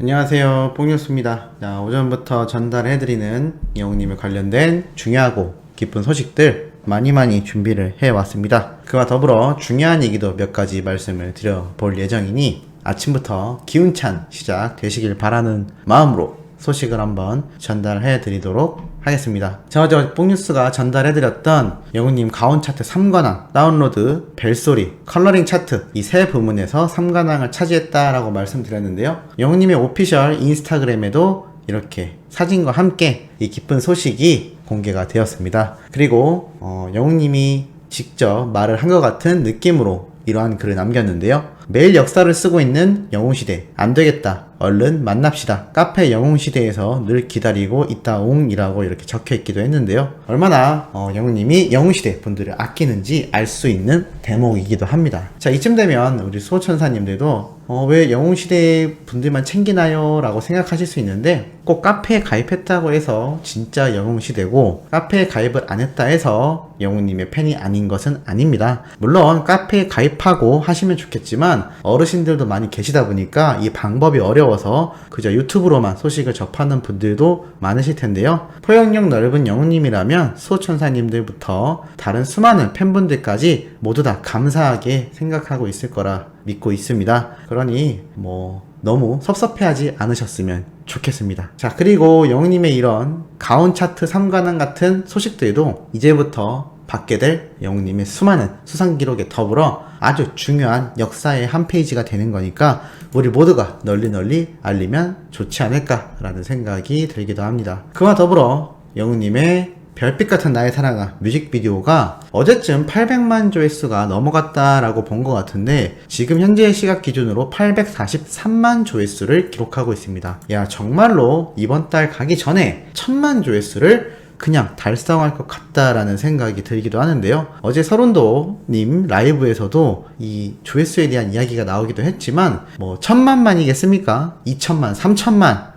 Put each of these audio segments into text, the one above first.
안녕하세요, 뽕뉴스입니다. 자, 오전부터 전달해드리는 영웅님에 관련된 중요하고 기쁜 소식들 많이 준비를 해왔습니다. 그와 더불어 중요한 얘기도 몇 가지 말씀을 드려볼 예정이니 아침부터 기운찬 시작 되시길 바라는 마음으로 소식을 한번 전달해드리도록 하겠습니다. 저 뽕뉴스가 전달해드렸던 영웅님 가온 차트 3관왕, 다운로드, 벨소리, 컬러링 차트 이 세 부문에서 3관왕을 차지했다라고 말씀드렸는데요. 영웅님의 오피셜 인스타그램에도 이렇게 사진과 함께 이 기쁜 소식이 공개가 되었습니다. 그리고 영웅님이 직접 말을 한 것 같은 느낌으로 이러한 글을 남겼는데요. 매일 역사를 쓰고 있는 영웅시대, 안되겠다, 얼른 만납시다. 카페 영웅시대에서 늘 기다리고 있다옹 이라고 이렇게 적혀있기도 했는데요. 얼마나 영웅님이 영웅시대 분들을 아끼는지 알 수 있는 대목이기도 합니다. 자, 이쯤 되면 우리 수호천사님들도 왜 영웅시대 분들만 챙기나요? 라고 생각하실 수 있는데 꼭 카페에 가입했다고 해서 진짜 영웅시대고 카페에 가입을 안 했다 해서 영웅님의 팬이 아닌 것은 아닙니다. 물론 카페에 가입하고 하시면 좋겠지만 어르신들도 많이 계시다 보니까 이 방법이 어려워서 그저 유튜브로만 소식을 접하는 분들도 많으실 텐데요. 포용력 넓은 영웅님이라면 수호천사님들부터 다른 수많은 팬분들까지 모두 다 감사하게 생각하고 있을 거라 믿고 있습니다. 그러니 너무 섭섭해하지 않으셨으면 좋겠습니다. 자, 그리고 영웅님의 이런 가온 차트 3관왕 같은 소식들도 이제부터 받게 될 영웅님의 수많은 수상 기록에 더불어 아주 중요한 역사의 한 페이지가 되는 거니까 우리 모두가 널리 알리면 좋지 않을까라는 생각이 들기도 합니다. 그와 더불어 영웅님의 별빛 같은 나의 사랑아 뮤직비디오가 어제쯤 800만 조회수가 넘어갔다라고 본 것 같은데 지금 현재 시각 기준으로 843만 조회수를 기록하고 있습니다. 야, 정말로 이번 달 가기 전에 1000만 조회수를 그냥 달성할 것 같다라는 생각이 들기도 하는데요. 어제 서른도님 라이브에서도 이 조회수에 대한 이야기가 나오기도 했지만 1000만만이겠습니까? 2000만, 3000만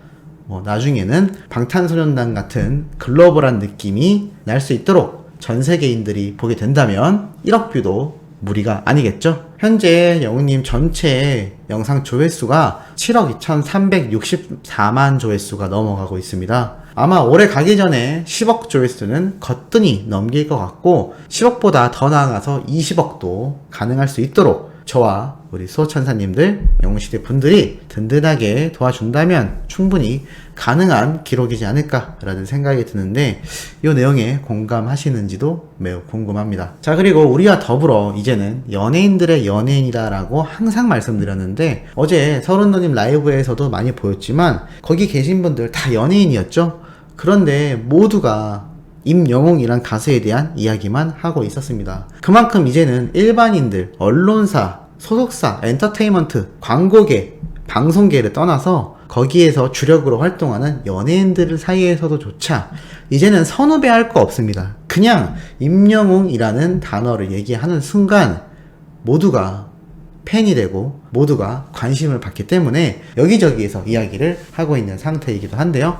나중에는 방탄소년단 같은 글로벌한 느낌이 날 수 있도록 전 세계인들이 보게 된다면 1억 뷰도 무리가 아니겠죠? 현재 영웅님 전체 영상 조회수가 7억 2364만 조회수가 넘어가고 있습니다. 아마 올해 가기 전에 10억 조회수는 거뜬히 넘길 것 같고 10억보다 더 나아가서 20억도 가능할 수 있도록 저와 우리 수호천사님들, 영웅시대 분들이 든든하게 도와준다면 충분히 가능한 기록이지 않을까라는 생각이 드는데 이 내용에 공감하시는지도 매우 궁금합니다. 자, 그리고 우리와 더불어 이제는 연예인들의 연예인이다라고 항상 말씀드렸는데 어제 서른도님 라이브에서도 많이 보였지만 거기 계신 분들 다 연예인이었죠? 그런데 모두가 임영웅이란 가수에 대한 이야기만 하고 있었습니다. 그만큼 이제는 일반인들, 언론사, 소속사, 엔터테인먼트, 광고계, 방송계를 떠나서 거기에서 주력으로 활동하는 연예인들 사이에서도조차 이제는 선후배할 거 없습니다. 그냥 임영웅이라는 단어를 얘기하는 순간 모두가 팬이 되고 모두가 관심을 받기 때문에 여기저기에서 이야기를 하고 있는 상태이기도 한데요.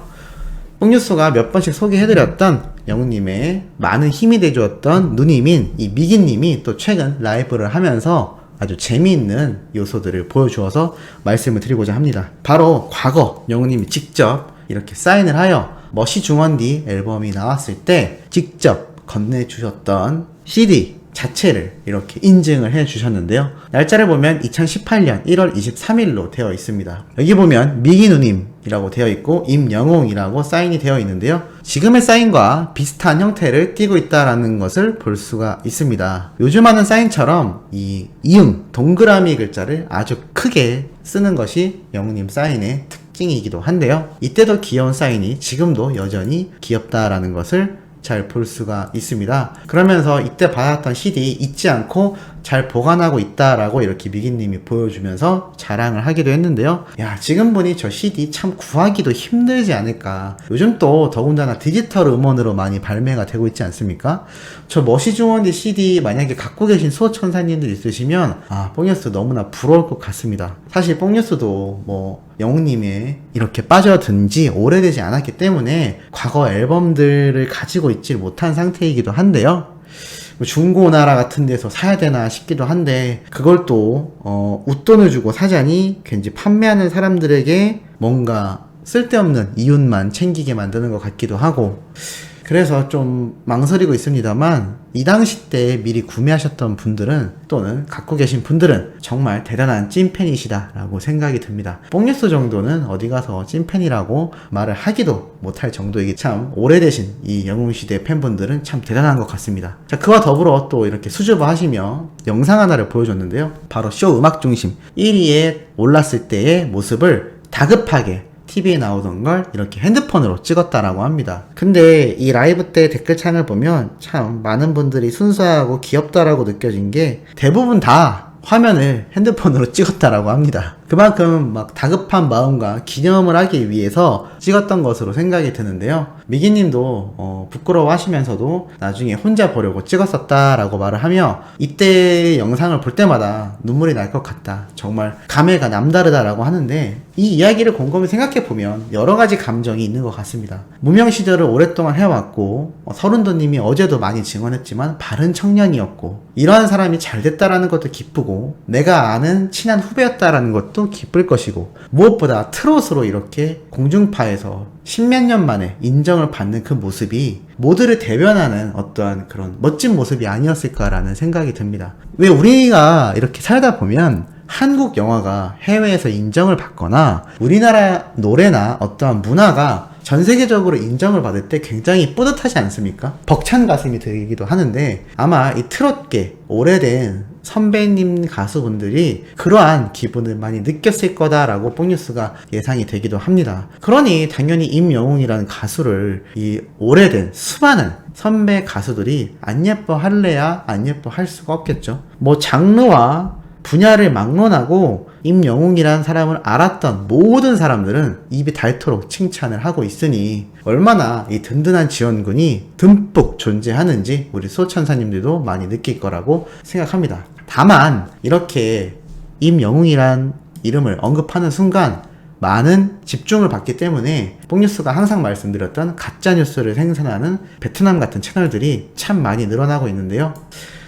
뽕뉴스가 몇 번씩 소개해드렸던 영웅님의 많은 힘이 돼주었던 누님인 이 미기님이 또 최근 라이브를 하면서 아주 재미있는 요소들을 보여주어서 말씀을 드리고자 합니다. 바로 과거 영웅님이 직접 이렇게 사인을 하여 머시 중원디 앨범이 나왔을 때 직접 건네주셨던 CD 자체를 이렇게 인증을 해 주셨는데요. 날짜를 보면 2018년 1월 23일로 되어 있습니다. 여기 보면 미기누님이라고 되어 있고 임영웅이라고 사인이 되어 있는데요. 지금의 사인과 비슷한 형태를 띠고 있다는 것을 볼 수가 있습니다. 요즘 하는 사인처럼 이 이응 동그라미 글자를 아주 크게 쓰는 것이 영웅님 사인의 특징이기도 한데요. 이때도 귀여운 사인이 지금도 여전히 귀엽다라는 것을 잘 볼 수가 있습니다. 그러면서 이때 받았던 CD 잊지 않고 잘 보관하고 있다라고 이렇게 미기님이 보여주면서 자랑을 하기도 했는데요. 야, 지금 보니 저 CD 참 구하기도 힘들지 않을까. 요즘 또 더군다나 디지털 음원으로 많이 발매가 되고 있지 않습니까? 저 머시중원디 CD 만약에 갖고 계신 수호천사님들 있으시면 뽕뉴스 너무나 부러울 것 같습니다. 사실 뽕뉴스도 영웅님의 이렇게 빠져든 지 오래되지 않았기 때문에 과거 앨범들을 가지고 있지 못한 상태이기도 한데요. 중고나라 같은 데서 사야 되나 싶기도 한데 그걸 또 웃돈을 주고 사자니 왠지 판매하는 사람들에게 뭔가 쓸데없는 이윤만 챙기게 만드는 것 같기도 하고, 그래서 좀 망설이고 있습니다만, 이 당시 때 미리 구매하셨던 분들은 또는 갖고 계신 분들은 정말 대단한 찐팬이시다 라고 생각이 듭니다. 뽕뉴스 정도는 어디 가서 찐팬이라고 말을 하기도 못할 정도이기, 참 오래되신 이 영웅시대 팬분들은 참 대단한 것 같습니다. 자, 그와 더불어 또 이렇게 수줍어 하시며 영상 하나를 보여줬는데요. 바로 쇼 음악중심 1위에 올랐을 때의 모습을 다급하게 TV에 나오던 걸 이렇게 핸드폰으로 찍었다라고 합니다. 근데 이 라이브 때 댓글창을 보면 참 많은 분들이 순수하고 귀엽다라고 느껴진 게 대부분 다 화면을 핸드폰으로 찍었다라고 합니다. 그만큼 막 다급한 마음과 기념을 하기 위해서 찍었던 것으로 생각이 드는데요. 미기님도 부끄러워하시면서도 나중에 혼자 보려고 찍었었다라고 말을 하며, 이때 영상을 볼 때마다 눈물이 날 것 같다, 정말 감회가 남다르다라고 하는데, 이 이야기를 곰곰이 생각해보면 여러 가지 감정이 있는 것 같습니다. 무명 시절을 오랫동안 해왔고, 서른도님이 어제도 많이 증언했지만 바른 청년이었고, 이러한 사람이 잘 됐다라는 것도 기쁘고, 내가 아는 친한 후배였다라는 것도 기쁠 것이고, 무엇보다 트롯으로 이렇게 공중파에서 십몇 년 만에 인정을 받는 그 모습이 모두를 대변하는 어떠한 그런 멋진 모습이 아니었을까라는 생각이 듭니다. 왜 우리가 이렇게 살다 보면 한국 영화가 해외에서 인정을 받거나 우리나라 노래나 어떠한 문화가 전 세계적으로 인정을 받을 때 굉장히 뿌듯하지 않습니까? 벅찬 가슴이 들기도 하는데, 아마 이 트롯계 오래된 선배님 가수분들이 그러한 기분을 많이 느꼈을 거다라고 뽕뉴스가 예상이 되기도 합니다. 그러니 당연히 임영웅이라는 가수를 이 오래된 수많은 선배 가수들이 안 예뻐할래야 안 예뻐할 수가 없겠죠. 뭐 장르와 분야를 막론하고 임영웅이라는 사람을 알았던 모든 사람들은 입이 닳도록 칭찬을 하고 있으니, 얼마나 이 든든한 지원군이 듬뿍 존재하는지 우리 소천사님들도 많이 느낄 거라고 생각합니다. 다만 이렇게 임영웅이란 이름을 언급하는 순간 많은 집중을 받기 때문에 뽕뉴스가 항상 말씀드렸던 가짜뉴스를 생산하는 베트남 같은 채널들이 참 많이 늘어나고 있는데요.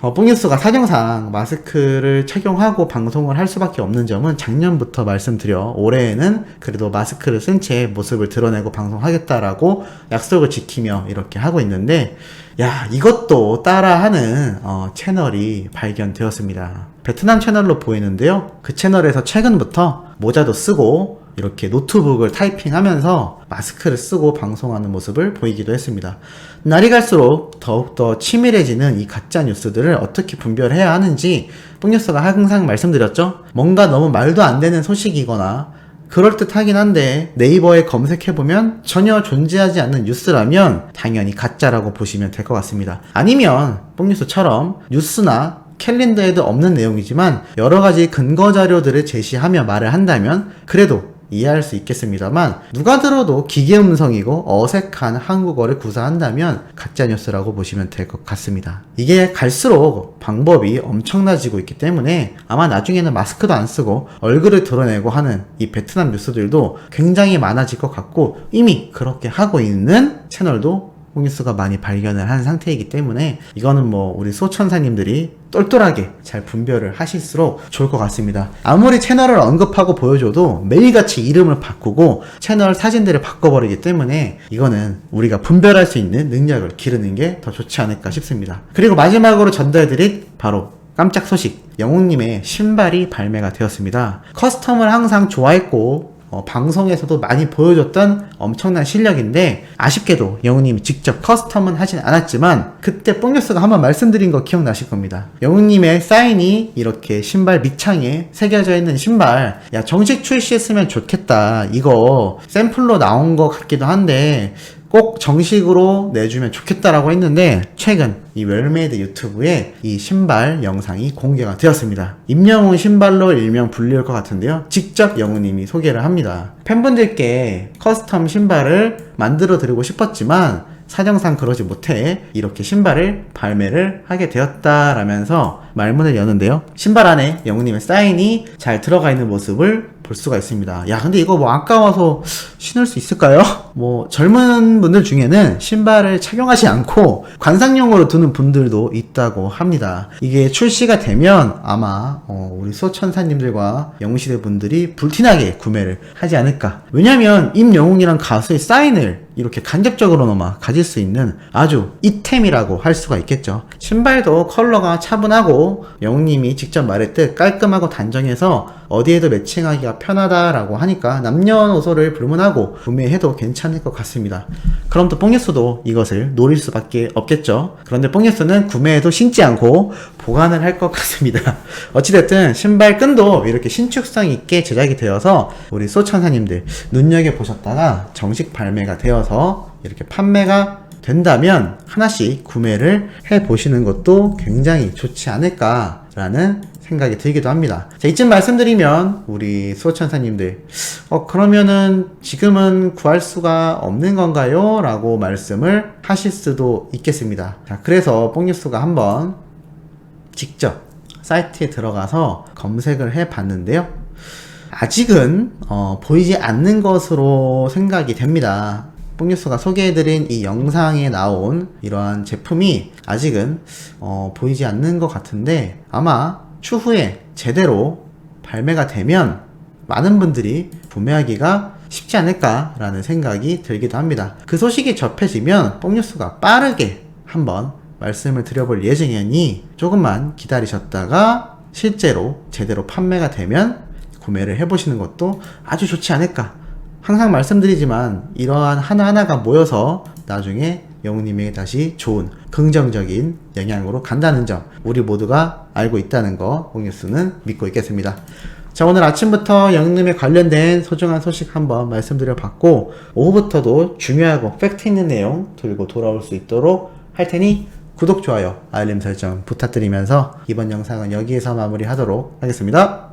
뽕뉴스가 사정상 마스크를 착용하고 방송을 할 수밖에 없는 점은 작년부터 말씀드려 올해에는 그래도 마스크를 쓴 채 모습을 드러내고 방송하겠다라고 약속을 지키며 이렇게 하고 있는데, 야, 이것도 따라하는 채널이 발견되었습니다. 베트남 채널로 보이는데요. 그 채널에서 최근부터 모자도 쓰고 이렇게 노트북을 타이핑하면서 마스크를 쓰고 방송하는 모습을 보이기도 했습니다. 날이 갈수록 더욱더 치밀해지는 이 가짜 뉴스들을 어떻게 분별해야 하는지 뽕뉴스가 항상 말씀드렸죠. 뭔가 너무 말도 안 되는 소식이거나 그럴듯하긴 한데 네이버에 검색해보면 전혀 존재하지 않는 뉴스라면 당연히 가짜라고 보시면 될 것 같습니다. 아니면 뽕뉴스처럼 뉴스나 캘린더에도 없는 내용이지만 여러가지 근거 자료들을 제시하며 말을 한다면 그래도 이해할 수 있겠습니다만, 누가 들어도 기계 음성이고 어색한 한국어를 구사한다면 가짜뉴스라고 보시면 될 것 같습니다. 이게 갈수록 방법이 엄청나지고 있기 때문에 아마 나중에는 마스크도 안 쓰고 얼굴을 드러내고 하는 이 베트남 뉴스들도 굉장히 많아질 것 같고, 이미 그렇게 하고 있는 채널도 뽕뉴스가 많이 발견을 한 상태이기 때문에 이거는 뭐 우리 소천사님들이 똘똘하게 잘 분별을 하실수록 좋을 것 같습니다. 아무리 채널을 언급하고 보여줘도 매일같이 이름을 바꾸고 채널 사진들을 바꿔버리기 때문에 이거는 우리가 분별할 수 있는 능력을 기르는 게 더 좋지 않을까 싶습니다. 그리고 마지막으로 전달드릴 바로 깜짝 소식, 영웅님의 신발이 발매가 되었습니다. 커스텀을 항상 좋아했고 방송에서도 많이 보여줬던 엄청난 실력인데, 아쉽게도 영웅님이 직접 커스텀은 하진 않았지만 그때 뽕뉴스가 한번 말씀드린 거 기억나실 겁니다. 영웅님의 사인이 이렇게 신발 밑창에 새겨져 있는 신발, 야 정식 출시했으면 좋겠다, 이거 샘플로 나온 것 같기도 한데 꼭 정식으로 내주면 좋겠다라고 했는데, 최근 이 웰메이드 유튜브에 이 신발 영상이 공개가 되었습니다. 임영웅 신발로 일명 불릴 것 같은데요. 직접 영웅님이 소개를 합니다. 팬분들께 커스텀 신발을 만들어 드리고 싶었지만 사정상 그러지 못해 이렇게 신발을 발매를 하게 되었다라면서 말문을 여는데요. 신발 안에 영웅님의 사인이 잘 들어가 있는 모습을 볼 수가 있습니다. 야, 근데 이거 뭐 아까워서 신을 수 있을까요? 뭐 젊은 분들 중에는 신발을 착용하지 않고 관상용으로 두는 분들도 있다고 합니다. 이게 출시가 되면 아마 우리 소천사님들과 영웅시대 분들이 불티나게 구매를 하지 않을까. 왜냐면 임영웅이란 가수의 사인을 이렇게 간접적으로나마 가질 수 있는 아주 이템이라고 할 수가 있겠죠. 신발도 컬러가 차분하고 영웅님이 직접 말했듯 깔끔하고 단정해서 어디에도 매칭하기가 편하다라고 하니까 남녀노소를 불문하고 구매해도 괜찮을 것 같습니다. 그럼 또 뽕예스도 이것을 노릴 수밖에 없겠죠. 그런데 뽕예스는 구매해도 신지 않고 보관을 할 것 같습니다. 어찌됐든 신발 끈도 이렇게 신축성 있게 제작이 되어서 우리 소천사님들 눈여겨보셨다가 정식 발매가 되어서 이렇게 판매가 된다면 하나씩 구매를 해보시는 것도 굉장히 좋지 않을까라는 생각이 들기도 합니다. 자, 이쯤 말씀드리면 우리 수호천사님들 그러면은 지금은 구할 수가 없는 건가요? 라고 말씀을 하실 수도 있겠습니다. 자, 그래서 뽕뉴스가 한번 직접 사이트에 들어가서 검색을 해 봤는데요. 아직은 보이지 않는 것으로 생각이 됩니다. 뽕뉴스가 소개해드린 이 영상에 나온 이러한 제품이 아직은 보이지 않는 것 같은데 아마 추후에 제대로 발매가 되면 많은 분들이 구매하기가 쉽지 않을까라는 생각이 들기도 합니다. 그 소식이 접해지면 뽕뉴스가 빠르게 한번 말씀을 드려볼 예정이니 조금만 기다리셨다가 실제로 제대로 판매가 되면 구매를 해보시는 것도 아주 좋지 않을까. 항상 말씀드리지만 이러한 하나하나가 모여서 나중에 영웅님에게 다시 좋은 긍정적인 영향으로 간다는 점 우리 모두가 알고 있다는 거 뽕뉴스는 믿고 있겠습니다. 자, 오늘 아침부터 영웅님에 관련된 소중한 소식 한번 말씀드려 봤고 오후부터도 중요하고 팩트 있는 내용 들고 돌아올 수 있도록 할 테니 구독, 좋아요, 알림 설정 부탁드리면서 이번 영상은 여기에서 마무리하도록 하겠습니다.